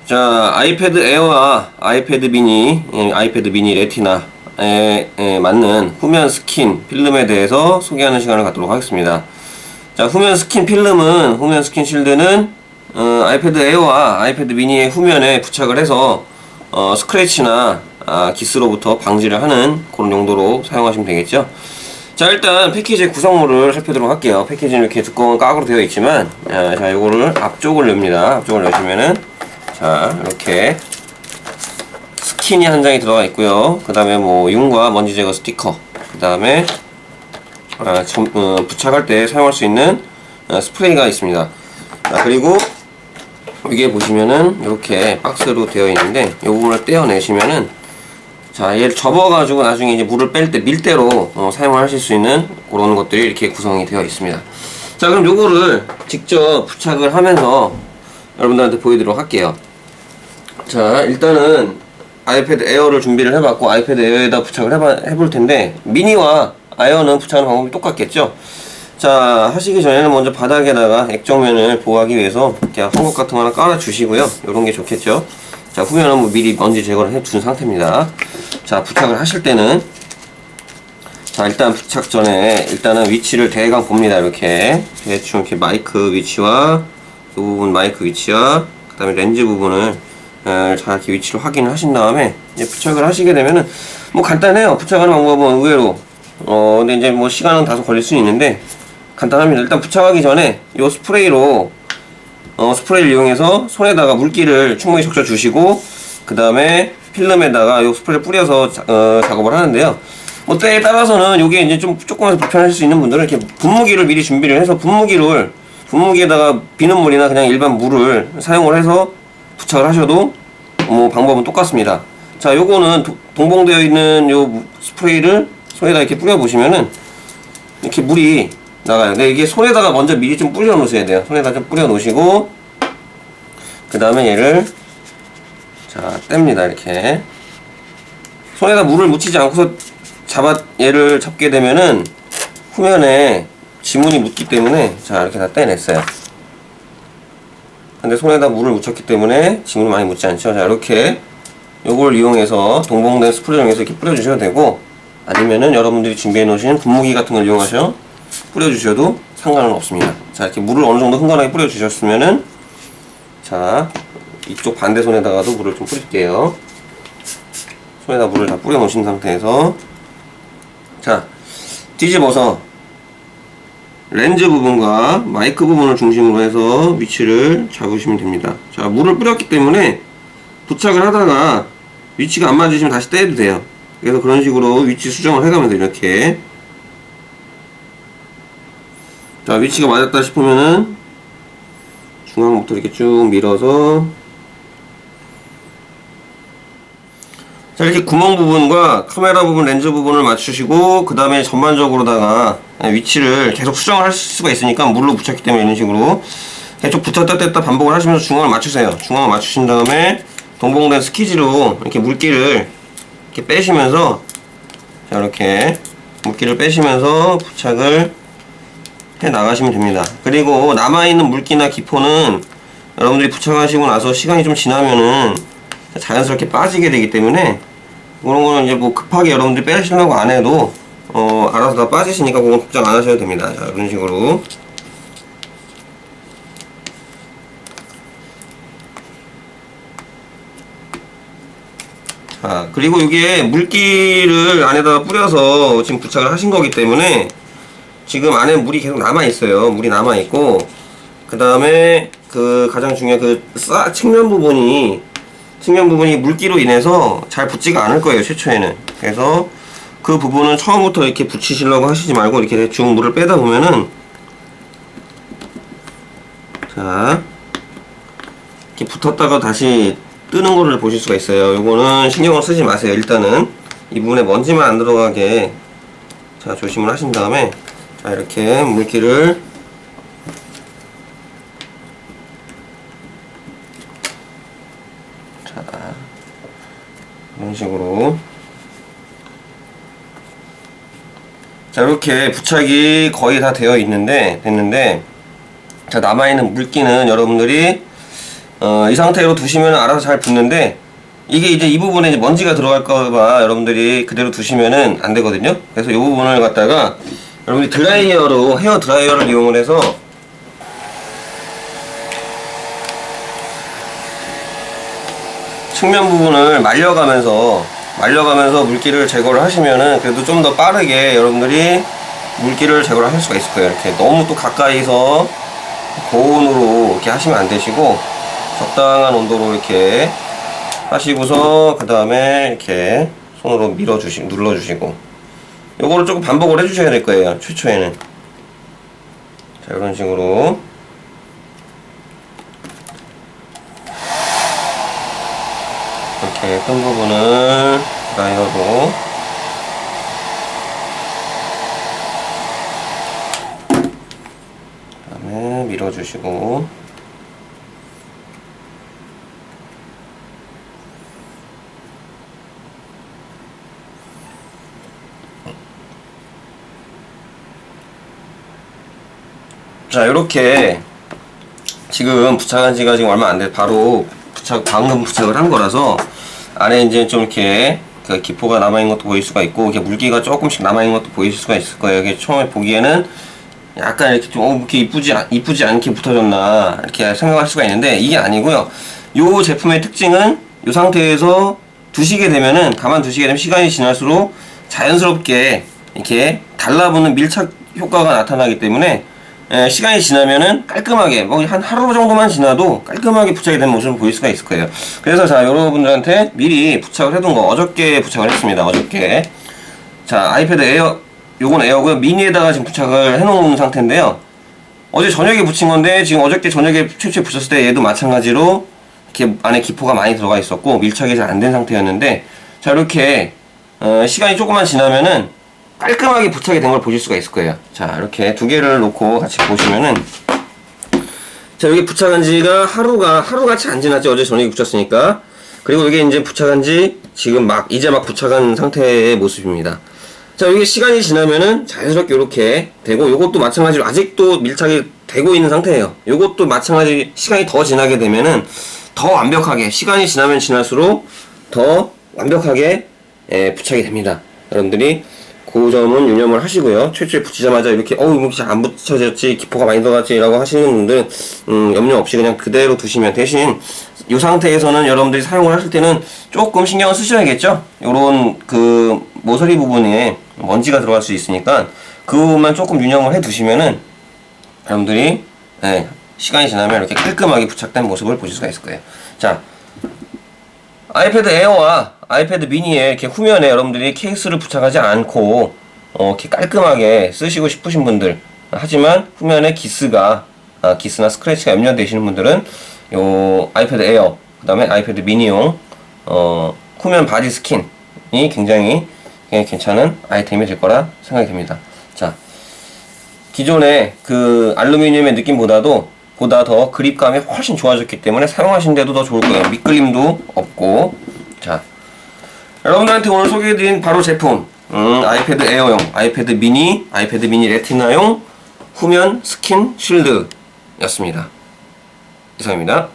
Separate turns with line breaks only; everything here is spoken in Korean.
자, 아이패드 에어와 아이패드 미니, 아이패드 미니 레티나에 맞는 후면 스킨 필름에 대해서 소개하는 시간을 갖도록 하겠습니다. 자, 후면 스킨 필름은, 후면 스킨 실드는 아이패드 에어와 아이패드 미니의 후면에 부착을 해서 스크래치나 기스로부터 방지를 하는 그런 용도로 사용하시면 되겠죠. 자, 일단 패키지의 구성물을 살펴보도록 할게요. 패키지는 이렇게 두꺼운 깍으로 되어 있지만, 자, 요거를 앞쪽을 엽니다. 앞쪽을 여시면은, 자, 이렇게 스킨이 한 장이 들어가 있고요. 그 다음에 뭐 융과 먼지 제거 스티커, 그 다음에 부착할 때 사용할 수 있는 스프레이가 있습니다. 자, 그리고 이게 보시면은 이렇게 박스로 되어 있는데, 이 부분을 떼어내시면은, 자, 얘를 접어가지고 나중에 이제 물을 뺄 때 밀대로 사용을 하실 수 있는 그런 것들이 이렇게 구성이 되어 있습니다. 자, 그럼 요거를 직접 부착을 하면서 여러분들한테 보여드리도록 할게요. 자, 일단은 아이패드 에어를 준비를 해봤고, 아이패드 에어에다 부착을 해볼 텐데, 미니와 아이어는 부착하는 방법이 똑같겠죠? 자, 하시기 전에는 먼저 바닥에다가 액정면을 보호하기 위해서 이렇게 헝겊 같은 거 하나 깔아주시고요. 요런 게 좋겠죠? 자, 후면은 뭐 미리 먼지 제거를 해둔 상태입니다. 자, 부착을 하실 때는, 자, 일단 부착 전에 일단은 위치를 대강 봅니다. 이렇게 대충 이렇게 마이크 위치와 이 부분 마이크 위치와 그 다음에 렌즈 부분을 잘 이렇게 위치를 확인을 하신 다음에 이제 부착을 하시게 되면은 뭐 간단해요. 부착하는 방법은 의외로 근데 이제 뭐 시간은 다소 걸릴 수 있는데 간단합니다. 일단 부착하기 전에 이 스프레이로 스프레이를 이용해서 손에다가 물기를 충분히 적셔 주시고, 그 다음에 필름에다가 이 스프레이를 뿌려서 작업을 하는데요. 뭐 때에 따라서는 요게 이제 조금만 불편하실 수 있는 분들은 이렇게 분무기를 미리 준비를 해서 분무기에다가 비눗물이나 그냥 일반 물을 사용을 해서 부착을 하셔도 뭐 방법은 똑같습니다. 자, 요거는 동봉되어 있는 요 스프레이를 손에다 이렇게 뿌려 보시면은 이렇게 물이 나가요. 근데 이게 손에다가 먼저 미리 좀 뿌려 놓으셔야 돼요. 손에다 좀 뿌려 놓으시고, 그 다음에 얘를 자, 뗍니다. 이렇게 손에다 물을 묻히지 않고서 얘를 잡게 되면은 후면에 지문이 묻기 때문에, 자, 이렇게 다 떼냈어요. 근데 손에다 물을 묻혔기 때문에 지문이 많이 묻지 않죠. 자, 이렇게 요걸 이용해서 동봉된 스프레이를 이용해서 이렇게 뿌려주셔도 되고, 아니면은 여러분들이 준비해 놓으신 분무기 같은 걸 이용하셔 뿌려주셔도 상관은 없습니다. 자, 이렇게 물을 어느 정도 흥건하게 뿌려주셨으면은, 자, 이쪽 반대 손에다가도 물을 좀 뿌릴게요. 손에다 물을 다 뿌려 놓으신 상태에서, 자, 뒤집어서 렌즈 부분과 마이크 부분을 중심으로 해서 위치를 잡으시면 됩니다. 자, 물을 뿌렸기 때문에 부착을 하다가 위치가 안 맞으시면 다시 떼도 돼요. 그래서 그런 식으로 위치 수정을 해가면서 이렇게, 자, 위치가 맞았다 싶으면은 중앙부터 이렇게 쭉 밀어서, 자, 이렇게 구멍 부분과 카메라 부분, 렌즈 부분을 맞추시고, 그 다음에 전반적으로다가 위치를 계속 수정을 할 수가 있으니까 물로 붙였기 때문에 이런 식으로 계속 붙였다 뗐다 반복을 하시면서 중앙을 맞추세요. 중앙을 맞추신 다음에 동봉된 스키지로 이렇게 물기를 이렇게 빼시면서, 자, 이렇게 물기를 빼시면서 부착을 해 나가시면 됩니다. 그리고 남아있는 물기나 기포는 여러분들이 부착하시고 나서 시간이 좀 지나면은 자연스럽게 빠지게 되기 때문에, 그런 거는 이제 뭐 급하게 여러분들이 빼시려고 안 해도 알아서 다 빠지시니까 그건 걱정 안 하셔도 됩니다. 자, 이런 식으로. 자, 그리고 이게 물기를 안에다가 뿌려서 지금 부착을 하신 거기 때문에 지금 안에 물이 계속 남아 있어요. 물이 남아 있고, 그 다음에 그 가장 중요한 그 측면 부분이 물기로 인해서 잘 붙지가 않을 거예요, 최초에는. 그래서 그 부분은 처음부터 이렇게 붙이시려고 하시지 말고 이렇게 대충 물을 빼다 보면은, 자, 이렇게 붙었다가 다시 뜨는 거를 보실 수가 있어요. 요거는 신경을 쓰지 마세요. 일단은 이 부분에 먼지만 안 들어가게, 자, 조심을 하신 다음에, 자, 이렇게 물기를, 자, 이런 식으로, 자, 이렇게 부착이 거의 다 됐는데, 자, 남아있는 물기는 여러분들이 이 상태로 두시면 알아서 잘 붙는데, 이게 이제 이 부분에 이제 먼지가 들어갈까봐 여러분들이 그대로 두시면은 안 되거든요. 그래서 이 부분을 갖다가 여러분들이 드라이어로, 헤어 드라이어를 이용을 해서 측면 부분을 말려가면서 물기를 제거를 하시면은 그래도 좀 더 빠르게 여러분들이 물기를 제거를 할 수가 있을 거예요. 이렇게 너무 또 가까이서 고온으로 이렇게 하시면 안 되시고, 적당한 온도로 이렇게 하시고서 그 다음에 이렇게 손으로 눌러주시고, 요거를 조금 반복을 해주셔야 될 거예요. 최초에는. 자, 이런 식으로 이렇게 큰 부분을 드라이어로 그 다음에 밀어주시고, 자, 요렇게 지금 부착한 지가 지금 얼마 안 돼. 바로 방금 부착을 한 거라서 안에 이제 좀 이렇게 그 기포가 남아있는 것도 보일 수가 있고, 이렇게 물기가 조금씩 남아있는 것도 보이실 수가 있을 거예요. 이게 처음에 보기에는 약간 이렇게 좀, 이렇게 이쁘지 않게 붙어졌나, 이렇게 생각할 수가 있는데, 이게 아니고요. 요 제품의 특징은 이 상태에서 가만 두시게 되면 시간이 지날수록 자연스럽게 이렇게 달라붙는 밀착 효과가 나타나기 때문에, 시간이 지나면은 깔끔하게, 뭐 한 하루 정도만 지나도 깔끔하게 부착이 된 모습을 보일 수가 있을 거예요. 그래서 자, 여러분들한테 미리 부착을 해둔 거, 어저께 부착을 했습니다. 어저께. 자, 아이패드 에어, 요건 에어고요. 미니에다가 지금 부착을 해놓은 상태인데요. 어제 저녁에 붙인 건데, 지금 어저께 저녁에 최초에 붙였을 때 얘도 마찬가지로 이렇게 안에 기포가 많이 들어가 있었고, 밀착이 잘 안 된 상태였는데, 자, 이렇게 시간이 조금만 지나면은 깔끔하게 부착이 된 걸 보실 수가 있을 거예요. 자, 이렇게 두 개를 놓고 같이 보시면은, 자, 여기 부착한 지가 하루같이 안 지났죠. 어제 저녁에 붙였으니까. 그리고 이게 이제 부착한 지 지금 이제 막 부착한 상태의 모습입니다. 자, 여기 시간이 지나면은 자연스럽게 이렇게 되고, 요것도 마찬가지로 아직도 밀착이 되고 있는 상태예요. 요것도 마찬가지 시간이 더 지나게 되면은 더 완벽하게, 시간이 지나면 지날수록 더 완벽하게 부착이 됩니다. 여러분들이 그 점은 유념을 하시고요. 최초에 붙이자마자 이렇게 이거 잘 안 붙여졌지, 기포가 많이 들어갔지 라고 하시는 분들은 염려 없이 그냥 그대로 두시면, 대신 이 상태에서는 여러분들이 사용을 하실 때는 조금 신경을 쓰셔야겠죠. 요런 그 모서리 부분에 먼지가 들어갈 수 있으니까 그 부분만 조금 유념을 해 두시면은 여러분들이 시간이 지나면 이렇게 깔끔하게 부착된 모습을 보실 수가 있을 거예요. 자, 아이패드 에어와 아이패드 미니에 이렇게 후면에 여러분들이 케이스를 부착하지 않고 이렇게 깔끔하게 쓰시고 싶으신 분들, 하지만 후면에 기스나 스크래치가 염려되시는 분들은 요 아이패드 에어, 그 다음에 아이패드 미니용 후면 바디 스킨이 굉장히 괜찮은 아이템이 될 거라 생각이 됩니다. 자, 기존의 그 알루미늄의 느낌보다도 보다 더 그립감이 훨씬 좋아졌기 때문에 사용하시는데도 더 좋을 거예요. 미끌림도 없고. 자, 여러분들한테 오늘 소개해드린 바로 제품, 아이패드 에어용, 아이패드 미니 레티나용 후면 스킨 쉴드 였습니다. 이상입니다.